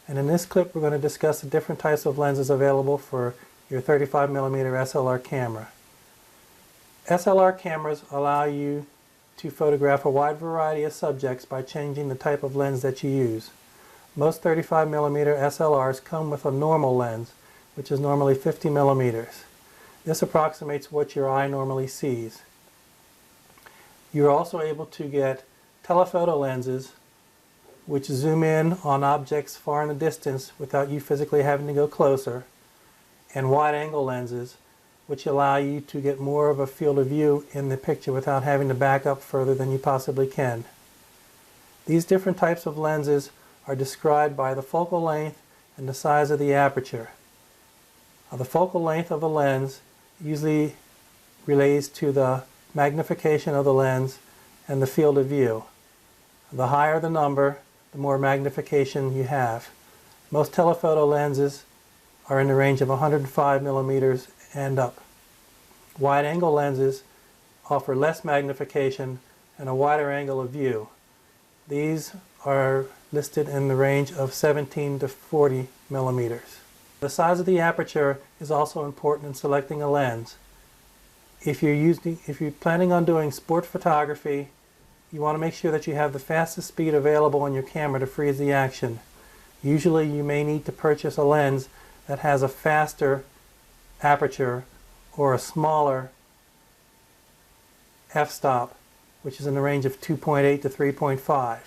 and in this clip we're going to discuss the different types of lenses available for your 35mm SLR camera. SLR cameras allow you to photograph a wide variety of subjects by changing the type of lens that you use. Most 35mm SLRs come with a normal lens, which is normally 50mm. This approximates what your eye normally sees. You're also able to get telephoto lenses which zoom in on objects far in the distance without you physically having to go closer, and wide-angle lenses which allow you to get more of a field of view in the picture without having to back up further than you possibly can. These different types of lenses are described by the focal length and the size of the aperture. The focal length of the lens usually relates to the magnification of the lens and the field of view. The higher the number, the more magnification you have. Most telephoto lenses are in the range of 105mm and up. Wide-angle lenses offer less magnification and a wider angle of view. These are listed in the range of 17 to 40mm. The size of the aperture is also important in selecting a lens. If you're planning on doing sport photography, you want to make sure that you have the fastest speed available on your camera to freeze the action. Usually you may need to purchase a lens that has a faster aperture or a smaller f-stop, which is in the range of 2.8 to 3.5.